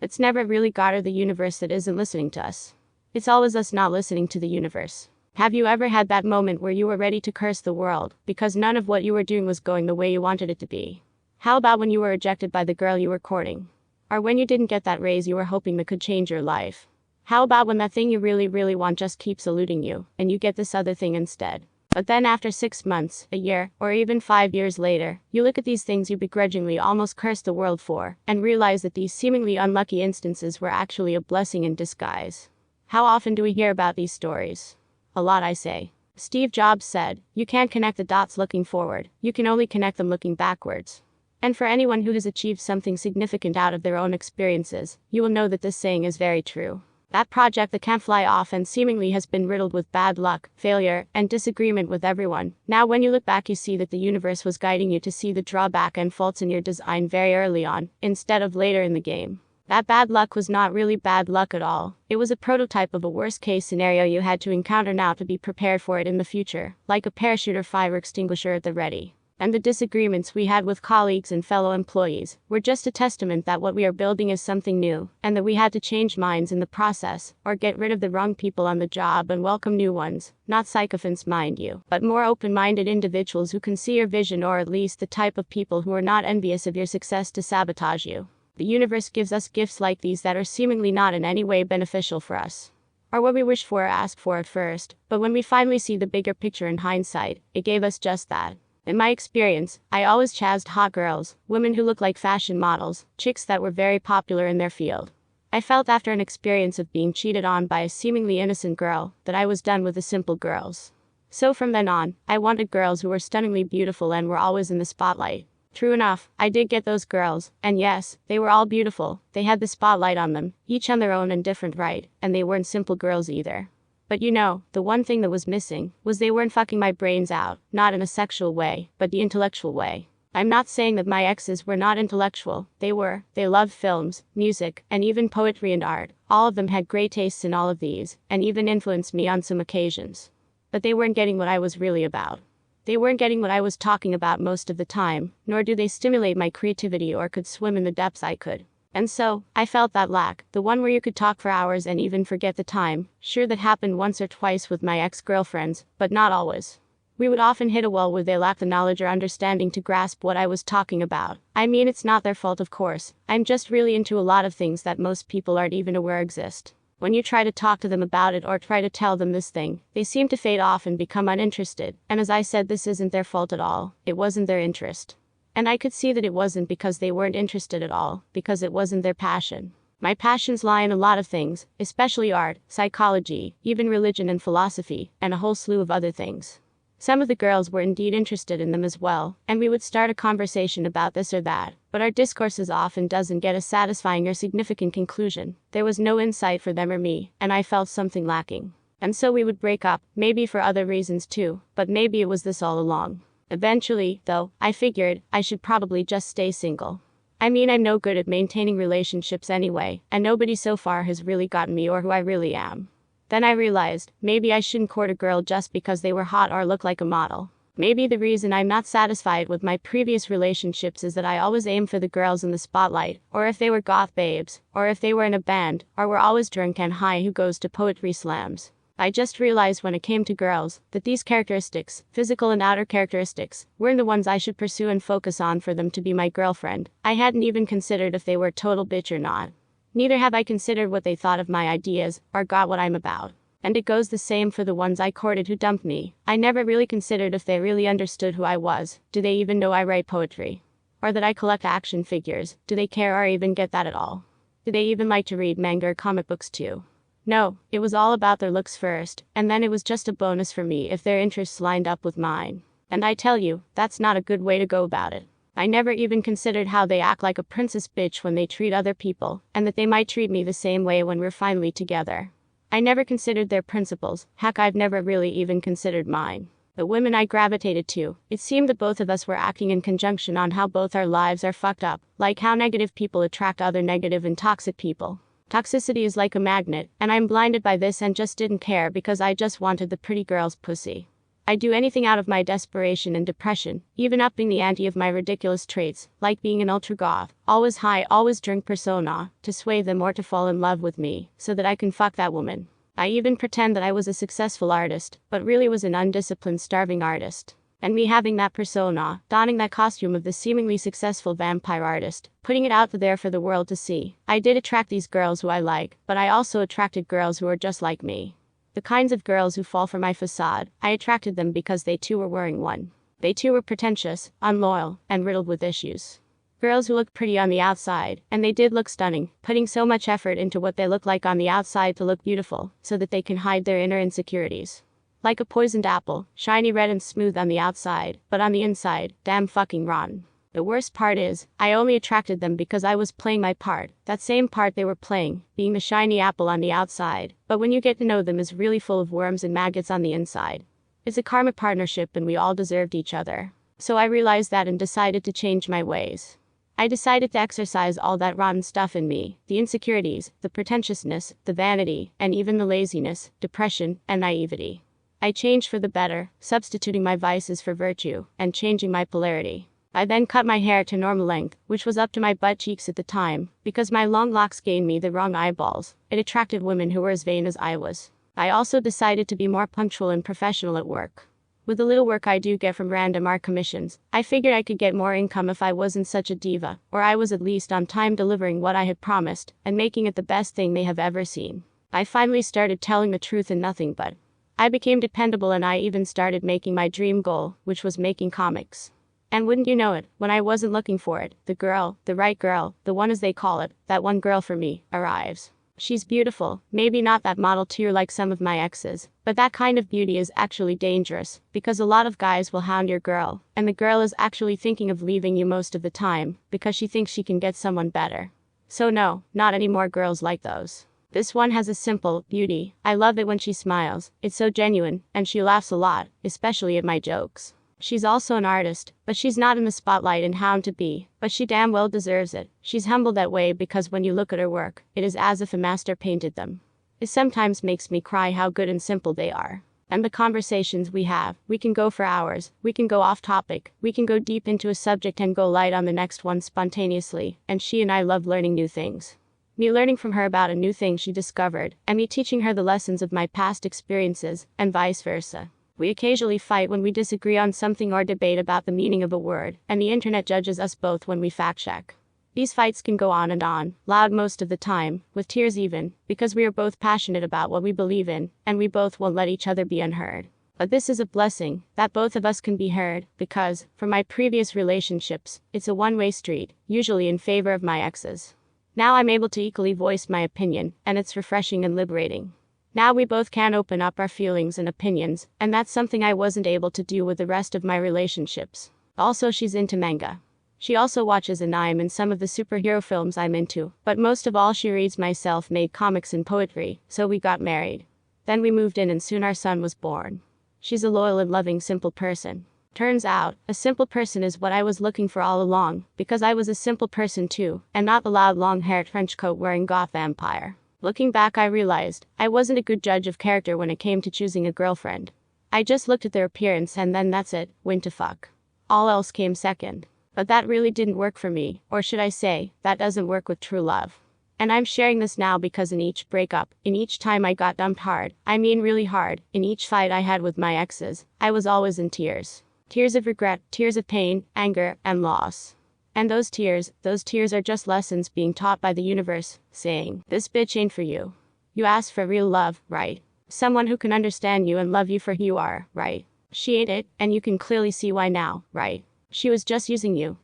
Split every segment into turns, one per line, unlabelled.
It's never really God or the universe that isn't listening to us. It's always us not listening to the universe. Have you ever had that moment where you were ready to curse the world because none of what you were doing was going the way you wanted it to be? How about when you were rejected by the girl you were courting? Or when you didn't get that raise you were hoping that could change your life? How about when that thing you really want just keeps eluding you, and you get this other thing instead? But then after 6 months, a year, or even 5 years later, you look at these things you begrudgingly almost cursed the world for, and realize that these seemingly unlucky instances were actually a blessing in disguise. How often do we hear about these stories? A lot, I say. Steve Jobs said, "You can't connect the dots looking forward, you can only connect them looking backwards." And for anyone who has achieved something significant out of their own experiences, you will know that this saying is very true. That project that can't fly off and seemingly has been riddled with bad luck, failure, and disagreement with everyone. Now when you look back you see that the universe was guiding you to see the drawback and faults in your design very early on, instead of later in the game. That bad luck was not really bad luck at all. It was a prototype of a worst-case scenario you had to encounter now to be prepared for it in the future, like a parachute or fire extinguisher at the ready. And the disagreements we had with colleagues and fellow employees were just a testament that what we are building is something new, and that we had to change minds in the process, or get rid of the wrong people on the job and welcome new ones, not sycophants mind you, but more open-minded individuals who can see your vision, or at least the type of people who are not envious of your success to sabotage you. The universe gives us gifts like these that are seemingly not in any way beneficial for us, or what we wish for or ask for at first, but when we finally see the bigger picture in hindsight, it gave us just that. In my experience, I always chased hot girls, women who look like fashion models, chicks that were very popular in their field. I felt after an experience of being cheated on by a seemingly innocent girl, that I was done with the simple girls. So from then on, I wanted girls who were stunningly beautiful and were always in the spotlight. True enough, I did get those girls, and yes, they were all beautiful, they had the spotlight on them, each on their own and different right, and they weren't simple girls either. But you know, the one thing that was missing was they weren't fucking my brains out, not in a sexual way, but the intellectual way. I'm not saying that my exes were not intellectual, they were. They loved films, music, and even poetry and art. All of them had great tastes in all of these, and even influenced me on some occasions. But they weren't getting what I was really about. They weren't getting what I was talking about most of the time, nor do they stimulate my creativity or could swim in the depths I could. And so, I felt that lack, the one where you could talk for hours and even forget the time. Sure, that happened once or twice with my ex-girlfriends, but not always. We would often hit a wall where they lacked the knowledge or understanding to grasp what I was talking about. I mean, it's not their fault, of course. I'm just really into a lot of things that most people aren't even aware exist. When you try to talk to them about it or try to tell them this thing, they seem to fade off and become uninterested. And as I said, this isn't their fault at all. It wasn't their interest. And I could see that it wasn't because they weren't interested at all, because it wasn't their passion. My passions lie in a lot of things, especially art, psychology, even religion and philosophy, and a whole slew of other things. Some of the girls were indeed interested in them as well, and we would start a conversation about this or that, but our discourses often doesn't get a satisfying or significant conclusion. There was no insight for them or me, and I felt something lacking. And so we would break up, maybe for other reasons too, but maybe it was this all along. Eventually, though, I figured I should probably just stay single. I mean, I'm no good at maintaining relationships anyway, and nobody so far has really gotten me or who I really am. Then I realized, maybe I shouldn't court a girl just because they were hot or look like a model. Maybe the reason I'm not satisfied with my previous relationships is that I always aim for the girls in the spotlight, or if they were goth babes, or if they were in a band, or were always drunk and high who goes to poetry slams. I just realized when it came to girls, that these characteristics, physical and outer characteristics, weren't the ones I should pursue and focus on for them to be my girlfriend. I hadn't even considered if they were a total bitch or not. Neither have I considered what they thought of my ideas, or got what I'm about. And it goes the same for the ones I courted who dumped me. I never really considered if they really understood who I was. Do they even know I write poetry? Or that I collect action figures? Do they care or even get that at all? Do they even like to read manga or comic books too? No, it was all about their looks first, and then it was just a bonus for me if their interests lined up with mine. And I tell you, that's not a good way to go about it. I never even considered how they act like a princess bitch when they treat other people, and that they might treat me the same way when we're finally together. I never considered their principles. Heck, I've never really even considered mine. The women I gravitated to, it seemed that both of us were acting in conjunction on how both our lives are fucked up, like how negative people attract other negative and toxic people. Toxicity is like a magnet, and I'm blinded by this and just didn't care because I just wanted the pretty girl's pussy. I'd do anything out of my desperation and depression, even upping the ante of my ridiculous traits, like being an ultra goth, always high, always drunk persona, to sway them or to fall in love with me, so that I can fuck that woman. I even pretend that I was a successful artist, but really was an undisciplined, starving artist. And me having that persona, donning that costume of the seemingly successful vampire artist, putting it out there for the world to see, I did attract these girls who I like, but I also attracted girls who are just like me. The kinds of girls who fall for my facade, I attracted them because they too were wearing one. They too were pretentious, unloyal, and riddled with issues. Girls who look pretty on the outside, and they did look stunning, putting so much effort into what they look like on the outside to look beautiful, so that they can hide their inner insecurities. Like a poisoned apple, shiny red and smooth on the outside, but on the inside, damn fucking rotten. The worst part is, I only attracted them because I was playing my part, that same part they were playing, being the shiny apple on the outside, but when you get to know them is really full of worms and maggots on the inside. It's a karma partnership and we all deserved each other. So I realized that and decided to change my ways. I decided to exorcise all that rotten stuff in me, the insecurities, the pretentiousness, the vanity, and even the laziness, depression, and naivety. I changed for the better, substituting my vices for virtue, and changing my polarity. I then cut my hair to normal length, which was up to my butt cheeks at the time, because my long locks gained me the wrong eyeballs. It attracted women who were as vain as I was. I also decided to be more punctual and professional at work. With the little work I do get from random art commissions, I figured I could get more income if I wasn't such a diva, or I was at least on time delivering what I had promised, and making it the best thing they have ever seen. I finally started telling the truth and nothing but. I became dependable and I even started making my dream goal, which was making comics. And wouldn't you know it, when I wasn't looking for it, the girl, the right girl, the one as they call it, that one girl for me, arrives. She's beautiful, maybe not that model tier like some of my exes, but that kind of beauty is actually dangerous, because a lot of guys will hound your girl, and the girl is actually thinking of leaving you most of the time, because she thinks she can get someone better. So no, not any more girls like those. This one has a simple beauty. I love it when she smiles, it's so genuine, and she laughs a lot, especially at my jokes. She's also an artist, but she's not in the spotlight and hound to be, but she damn well deserves it. She's humble that way because when you look at her work, it is as if a master painted them. It sometimes makes me cry how good and simple they are. And the conversations we have, we can go for hours, we can go off topic, we can go deep into a subject and go light on the next one spontaneously, and she and I love learning new things. Me learning from her about a new thing she discovered, and me teaching her the lessons of my past experiences, and vice versa. We occasionally fight when we disagree on something or debate about the meaning of a word, and the internet judges us both when we fact check. These fights can go on, loud most of the time, with tears even, because we are both passionate about what we believe in, and we both won't let each other be unheard. But this is a blessing, that both of us can be heard, because, for my previous relationships, it's a one-way street, usually in favor of my exes. Now I'm able to equally voice my opinion, and it's refreshing and liberating. Now we both can open up our feelings and opinions, and that's something I wasn't able to do with the rest of my relationships. Also, she's into manga. She also watches anime and some of the superhero films I'm into, but most of all she reads my self-made comics and poetry, so we got married. Then we moved in and soon our son was born. She's a loyal and loving simple person. Turns out, a simple person is what I was looking for all along, because I was a simple person too, and not the loud long-haired trench coat wearing goth vampire. Looking back I realized, I wasn't a good judge of character when it came to choosing a girlfriend. I just looked at their appearance and then that's it, went to fuck. All else came second. But that really didn't work for me, or should I say, that doesn't work with true love. And I'm sharing this now because in each breakup, in each time I got dumped hard, I mean really hard, in each fight I had with my exes, I was always in tears. Tears of regret, tears of pain, anger, and loss. And those tears are just lessons being taught by the universe, saying, this bitch ain't for you. You asked for real love, right? Someone who can understand you and love you for who you are, right? She ain't it, and you can clearly see why now, right? She was just using you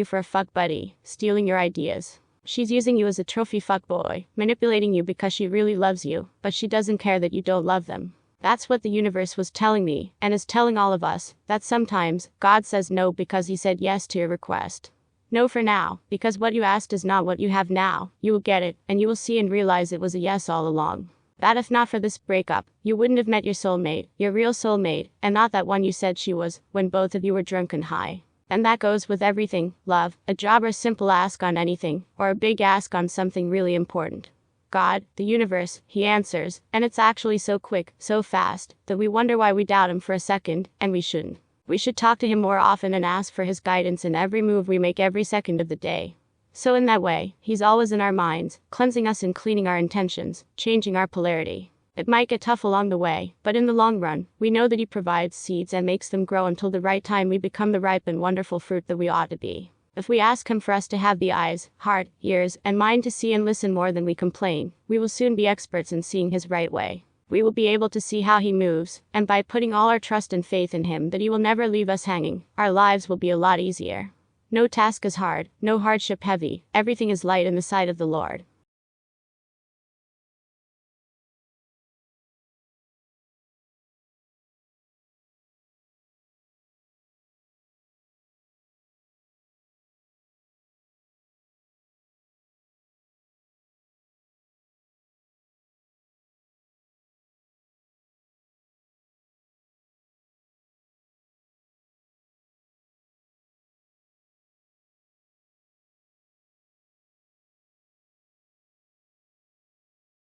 for a fuck buddy, stealing your ideas. She's using you as a trophy fuckboy, manipulating you because she really loves you, but she doesn't care that you don't love them. That's what the universe was telling me, and is telling all of us, that sometimes, God says no because he said yes to your request. No for now, because what you asked is not what you have now. You will get it, and you will see and realize it was a yes all along. That if not for this breakup, you wouldn't have met your soulmate, your real soulmate, and not that one you said she was, when both of you were drunk and high. And that goes with everything, love, a job or a simple ask on anything, or a big ask on something really important. God, the universe, he answers, and it's actually so quick, so fast, that we wonder why we doubt him for a second, and we shouldn't. We should talk to him more often and ask for his guidance in every move we make every second of the day. So in that way, he's always in our minds, cleansing us and cleaning our intentions, changing our polarity. It might get tough along the way, but in the long run, we know that he provides seeds and makes them grow until the right time we become the ripe and wonderful fruit that we ought to be. If we ask him for us to have the eyes, heart, ears, and mind to see and listen more than we complain, we will soon be experts in seeing his right way. We will be able to see how he moves, and by putting all our trust and faith in him that he will never leave us hanging, our lives will be a lot easier. No task is hard, no hardship heavy, everything is light in the sight of the Lord.